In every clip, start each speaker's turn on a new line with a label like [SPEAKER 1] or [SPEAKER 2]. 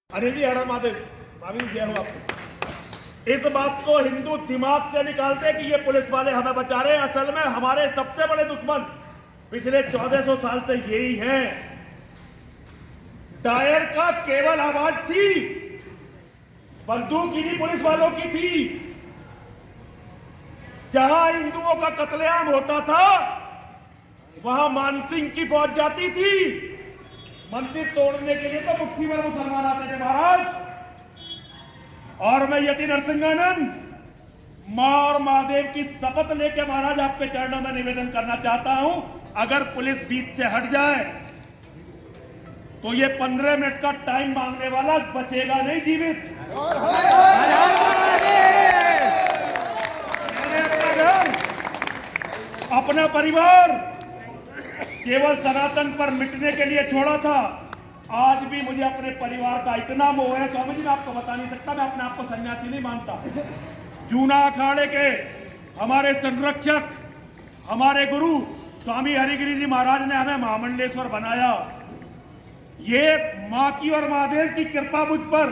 [SPEAKER 1] अनिल जी, हर महादेव, भाभी जय हो आपको। इस बात को हिंदू दिमाग से निकालते कि ये पुलिस वाले हमें बचा रहे हैं। असल में हमारे सबसे बड़े दुश्मन पिछले 1400 साल से यही हैं। टायर का केवल आवाज थी, बंदूक इन्हीं पुलिस वालों की थी। जहां हिंदुओं का कत्लेआम होता था वहां मानसिंह की फौज जाती थी। मंदिर तोड़ने के लिए तो मुट्ठी भर मुसलमान आते थे महाराज। और मैं यति नरसिंहानंद मां और महादेव की शपथ लेके महाराज आपके चरणों में निवेदन करना चाहता हूं, अगर पुलिस बीच से हट जाए तो ये 15 मिनट का टाइम मांगने वाला बचेगा नहीं जीवित। मैंने अपना घर, अपना परिवार केवल सनातन पर मिटने के लिए छोड़ा था। आज भी मुझे अपने परिवार का इतना मोह है, स्वामी जी मैं आपको बता नहीं सकता। मैं अपने आप को सन्यासी नहीं मानता। जूना अखाड़े के हमारे संरक्षक, हमारे गुरु स्वामी हरिगिरी जी महाराज ने हमें महामंडलेश्वर बनाया। ये माँ की और महादेव की कृपा मुझ पर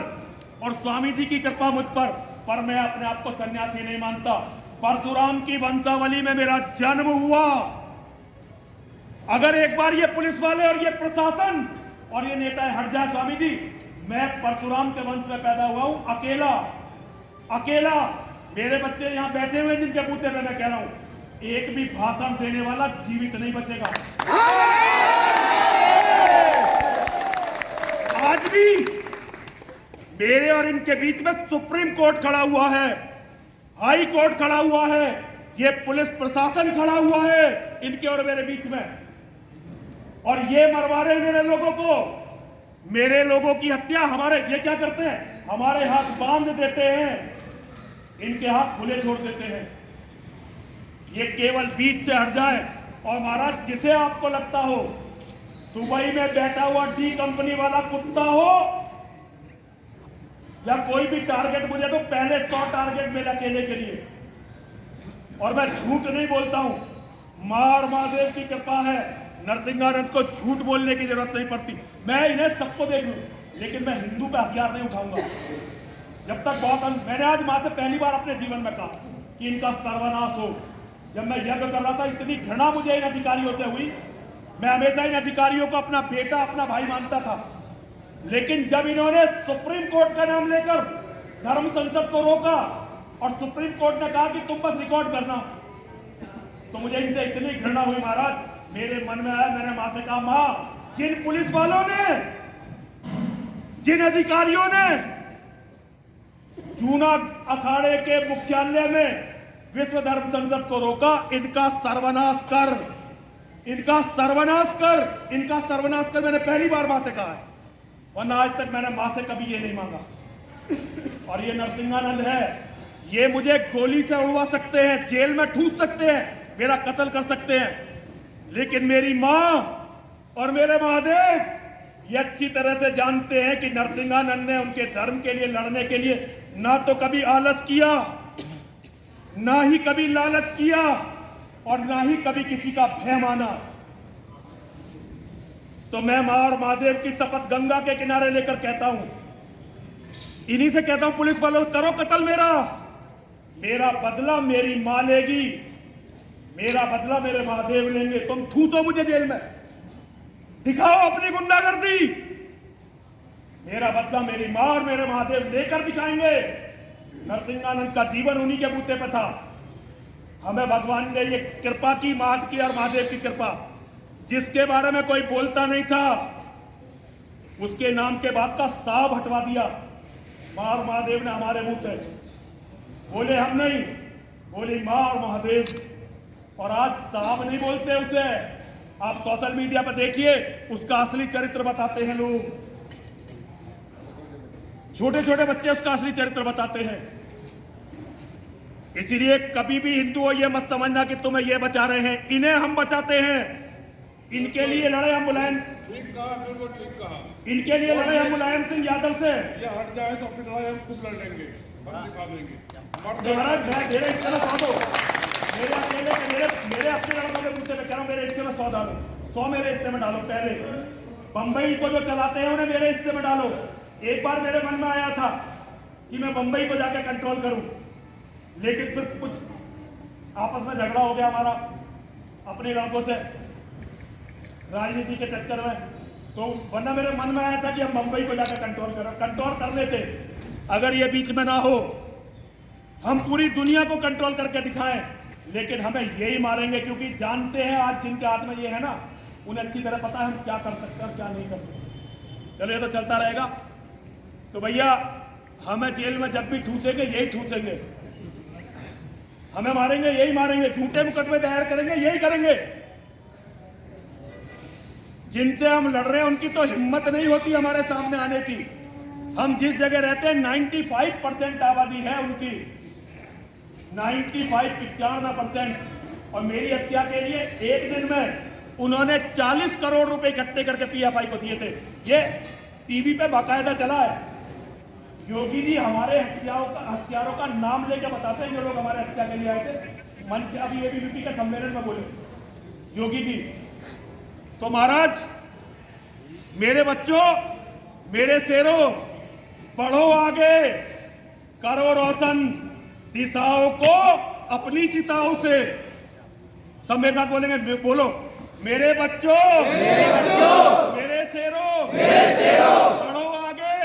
[SPEAKER 1] और स्वामी जी की कृपा मुझ पर मैं अपने आप को सन्यासी नहीं मानता। परशुराम की वंशावली में मेरा जन्म हुआ। अगर एक बार ये पुलिस वाले और ये प्रशासन और ये नेता हट जाए स्वामी जी, मैं परशुराम के वंश में पैदा हुआ हूं, अकेला। मेरे बच्चे यहां बैठे हुए जिनके बूते पे मैं कह रहा हूं, एक भी भाषण देने वाला जीवित नहीं बचेगा। आज भी मेरे और इनके बीच में सुप्रीम कोर्ट खड़ा हुआ है, हाई कोर्ट खड़ा हुआ है, ये पुलिस प्रशासन खड़ा हुआ है इनके और मेरे बीच में। और ये मरवा रहे मेरे लोगों को, मेरे लोगों की हत्या। हमारे ये क्या करते हैं, हमारे हाथ बांध देते हैं, इनके हाथ खुले छोड़ देते हैं। ये केवल बीच से हट जाए। और महाराज जिसे आपको लगता हो दुबई में बैठा हुआ डी कंपनी वाला कुत्ता हो या कोई भी टारगेट मुझे तो पहले 100 टारगेट मेरे अकेले के लिए। और मैं झूठ नहीं बोलता हूं, मां और महादेव की कृपा है, नरसिंहानंद को झूठ बोलने की जरूरत नहीं पड़ती। मैं इन्हें सबको देख लूं, लेकिन मैं हिंदू पे हथियार नहीं उठाऊंगा जब तक मैंने आज मां से पहली बार अपने जीवन में कहा कि इनका सर्वनाश हो। जब मैं यज्ञ कर रहा था इतनी घृणा मुझे इन अधिकारियों से हुई। मैं हमेशा इन अधिकारियों को अपना बेटा, अपना भाई मानता था। लेकिन जब इन्होंने सुप्रीम कोर्ट का नाम लेकर धर्म संसद को रोका और सुप्रीम कोर्ट ने कहा कि तुम बस रिकॉर्ड करना, तो मुझे इनसे इतनी घृणा हुई महाराज। मेरे मन में आया, मैंने मां से कहा, मां जिन पुलिस वालों ने, जिन अधिकारियों ने जूना अखाड़े के मुख्यालय में विश्व धर्म संसद को रोका, इनका सर्वनाश कर, इनका सर्वनाश कर, इनका सर्वनाश कर। मैंने पहली बार मां से कहा है, वरना आज तक मैंने मां से कभी ये नहीं मांगा। और ये नरसिंहानंद है, ये मुझे गोली से उड़वा सकते हैं, जेल में ठूस सकते हैं, मेरा कत्ल कर सकते हैं, लेकिन मेरी मां और मेरे महादेव ये अच्छी तरह से जानते हैं कि नरसिंहानंद ने उनके धर्म के लिए लड़ने के लिए ना तो कभी आलस किया, ना ही कभी लालच किया और ना ही कभी किसी का भय माना। तो मैं मां और महादेव की शपथ गंगा के किनारे लेकर कहता हूं, इन्हीं से कहता हूं, पुलिस वालों करो कत्ल मेरा बदला मेरी मां लेगी, मेरा बदला मेरे महादेव लेंगे। तुम ठूसो मुझे जेल में, दिखाओ अपनी गुंडागर्दी, मेरा बदला मेरी मां और मेरे महादेव लेकर दिखाएंगे। नरसिंहानंद का जीवन उन्हीं के बूते पे था। हमें भगवान ने ये कृपा की, मां की और महादेव की कृपा। जिसके बारे में कोई बोलता नहीं था उसके नाम के बाद का साब हटवा दिया मां और महादेव ने हमारे मुंह से। बोले हम नहीं, बोली मां और महादेव। और आज साहब नहीं बोलते उसे, आप सोशल मीडिया पर देखिए, उसका असली चरित्र बताते हैं लोग। छोटे छोटे बच्चे उसका असली चरित्र बताते हैं। इसलिए कभी भी हिंदुओं ये मत समझना कि तुम्हें ये बचा रहे हैं, इन्हें हम बचाते हैं। इनके लिए लड़े हम मुलायम,
[SPEAKER 2] ठीक कहा, बिल्कुल ठीक कहा।
[SPEAKER 1] इनके लिए लड़े हम मुलायम सिंह यादव से।
[SPEAKER 2] ये हट जाए तो अपनी लड़ाई हम खुद लड़ लेंगे, हम दिखा देंगे।
[SPEAKER 1] महाराज मैं मेरे हिस्से में 100 दो, मेरे अपने लड़कों के पूछे में कह रहा हूं, मेरे हिस्से में 100 डालो, 100 मेरे हिस्से में डालो। पहले बंबई को जो चलाते हैं उन्हें मेरे हिस्से में डालो। एक बार मेरे मन में आया था कि मैं बंबई को जाके कंट्रोल करूं, लेकिन फिर कुछ आपस में झगड़ा हो गया हमारा अपने लड़कों से राजनीति के चक्कर में। तो वरना मेरे मन में आया था कि हम बंबई को जाकर कंट्रोल कर लेते। अगर ये बीच में ना हो, हम पूरी दुनिया को कंट्रोल करके दिखाएं, लेकिन हमें यही मारेंगे, क्योंकि जानते हैं आज जिनके हाथ में ये है ना, उन्हें अच्छी तरह पता है हम क्या कर सकते हैं और क्या नहीं कर सकते। चलिए तो चलता रहेगा। तो भैया हमें जेल में जब भी ठूसेंगे यही ठूसेंगे, हमें मारेंगे यही मारेंगे, झूठे मुकदमे दायर करेंगे यही करेंगे। जिनसे हम लड़ रहे हैं उनकी तो हिम्मत नहीं होती हमारे सामने आने की। हम जिस जगह रहते हैं 95% आबादी है उनकी, 95-95%। और मेरी हत्या के लिए एक दिन में उन्होंने 40 करोड़ रुपए इकट्ठे करके पीएफआई को दिए थे। ये टीवी पे बाकायदा चला है। योगी जी हमारे हत्यारों का नाम लेकर बताते हैं जो लोग हमारे हत्या के लिए आए थे। मंच अभी एबीवीपी के सम्मेलन में बोले योगी जी। तो महाराज, मेरे बच्चों, मेरे शेरों, बढ़ो आगे, करो रोशन दिशाओं को अपनी चिताओं से। सब मेरे साथ बोलेंगे, बोलो, मेरे बच्चों, मेरे शेरों, बढ़ो आगे,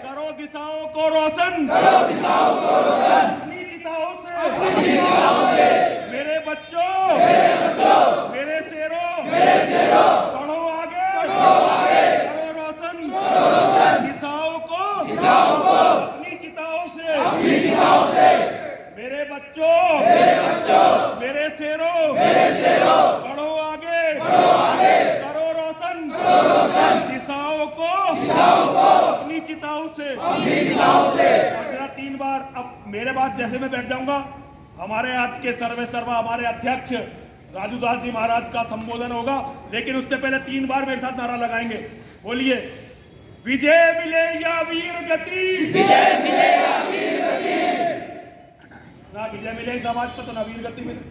[SPEAKER 1] करो दिशाओं को रोशन अपनी चिताओं से। मेरे बच्चों, मेरे शेरों, बढ़ो आगे, करो रोशन दिशाओं को अपनी चिताओं से। मेरे बच्चों, मेरे शेरों, बढ़ो आगे, करो रोशन दिशाओं को अपनी चिताओं से। और जरा 3 बार, अब मेरे बाद जैसे मैं बैठ जाऊंगा, हमारे आज के सर्वे सर्वा हमारे अध्यक्ष राजू दास जी महाराज का संबोधन होगा, लेकिन उससे पहले 3 बार मेरे साथ नारा लगाएंगे। बोलिए, विजय मिले या वीर गति, विजय मिले या वीर गति। ना विजय मिले समाज पर तो ना वीर गति मिले।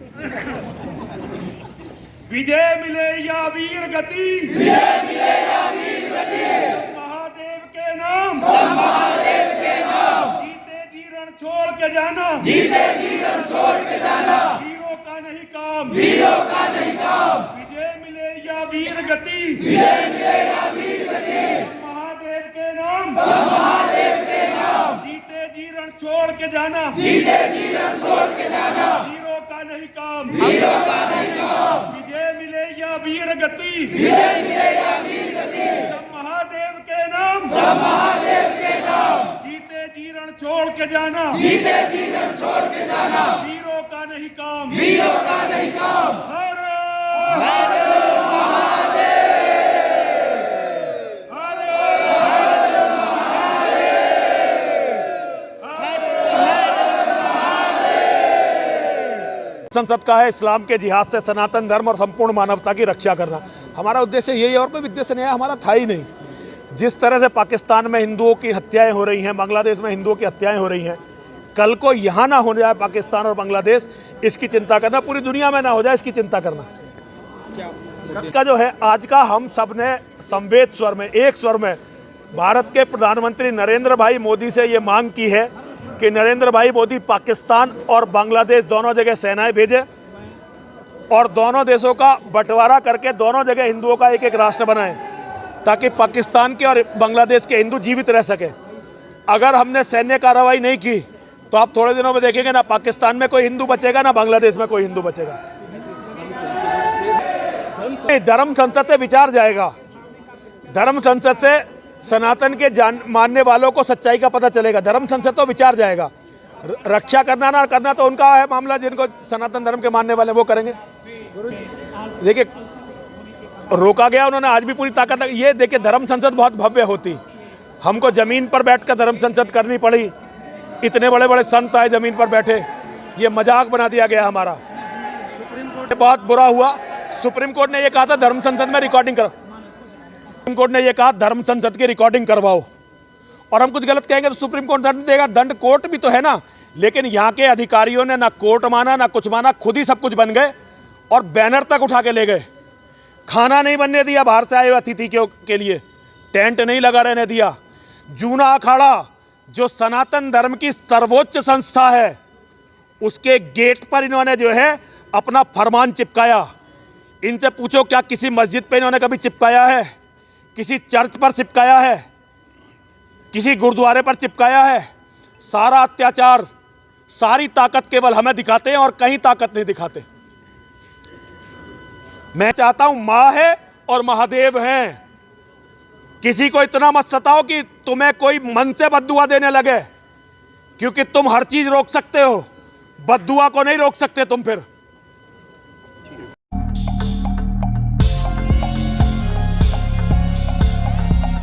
[SPEAKER 1] विजय मिले या वीर गति, विजय मिले या वीर गति। महादेव के नाम, महादेव के नाम। जीते जी रण छोड़ के जाना, जीते जी रण छोड़ के जाना। वीरों का नहीं काम, वीरों का नहीं काम। विजय मिले या वीर गति, विजय मिले या वीर गति। महादेव के नाम, महादेव के नाम। जीते जी रण छोड़ के जाना, जीते जी रण छोड़ के जाना। वीरों का नहीं काम, वीरों का नहीं काम। विजय मिले या वीर गति, विजय मिले या वीर गति। सब महादेव के नाम, सब महादेव के नाम। जीते जी रण छोड़ के जाना, जीते जी रण छोड़ के जाना। वीरों का नहीं काम, वीरों का नहीं काम। हर हर महादेव,
[SPEAKER 3] संसद का है इस्लाम के जिहाद से सनातन धर्म और संपूर्ण मानवता की रक्षा करना। हमारा उद्देश्य यही है, और कोई उद्देश्य नहीं है, हमारा था ही नहीं। जिस तरह से पाकिस्तान में हिंदुओं की हत्याएं हो रही हैं, बांग्लादेश में हिंदुओं की हत्याएं हो रही हैं, कल को यहाँ ना हो जाए पाकिस्तान और बांग्लादेश, इसकी चिंता करना। पूरी दुनिया में ना हो जाए, इसकी चिंता करना। का जो है आज का, हम सब ने संवेद स्वर में, एक स्वर में भारत के प्रधानमंत्री नरेंद्र भाई मोदी से ये मांग की है कि नरेंद्र भाई मोदी पाकिस्तान और बांग्लादेश दोनों जगह सेनाएं भेजे और दोनों देशों का बंटवारा करके दोनों जगह हिंदुओं का एक एक राष्ट्र बनाएं, ताकि पाकिस्तान के और बांग्लादेश के हिंदू जीवित रह सके। अगर हमने सैन्य कार्रवाई नहीं की तो आप थोड़े दिनों में देखेंगे ना पाकिस्तान में कोई हिंदू बचेगा ना बांग्लादेश में कोई हिंदू बचेगा। धर्म संसद से विचार जाएगा। धर्म संसद से सनातन के मानने वालों को सच्चाई का पता चलेगा। धर्म संसद तो विचार जाएगा। रक्षा करना ना करना तो उनका है मामला, जिनको सनातन धर्म के मानने वाले वो करेंगे। देखिए, रोका गया उन्होंने, आज भी पूरी ताकत। ये देखिए, धर्म संसद बहुत भव्य होती, हमको जमीन पर बैठकर धर्म संसद करनी पड़ी। इतने बड़े बड़े संत आए जमीन पर बैठे, ये मजाक बना दिया गया हमारा। बहुत बुरा हुआ। सुप्रीम कोर्ट ने ये कहा था धर्म संसद में रिकॉर्डिंग करो। सुप्रीम कोर्ट ने ये कहा धर्म संसद की रिकॉर्डिंग करवाओ, और हम कुछ गलत कहेंगे तो सुप्रीम कोर्ट दंड देगा। दंड कोर्ट भी तो है ना, लेकिन यहाँ के अधिकारियों ने ना कोर्ट माना ना कुछ माना, खुद ही सब कुछ बन गए और बैनर तक उठा के ले गए खाना नहीं बनने दिया बाहर से आए हुए अतिथि के लिए, टेंट नहीं लगा रहने दिया। जूना अखाड़ा जो सनातन धर्म की सर्वोच्च संस्था है, उसके गेट पर इन्होंने जो है अपना फरमान चिपकाया। इनसे पूछो क्या किसी मस्जिद पे इन्होंने कभी चिपकाया है? किसी चर्च पर चिपकाया है? किसी गुरुद्वारे पर चिपकाया है? सारा अत्याचार, सारी ताकत केवल हमें दिखाते हैं और कहीं ताकत नहीं दिखाते। मैं चाहता हूं मां है और महादेव हैं, किसी को इतना मत सताओ कि तुम्हें कोई मन से बद्दुआ देने लगे, क्योंकि तुम हर चीज रोक सकते हो, बद्दुआ को नहीं रोक सकते तुम फिर।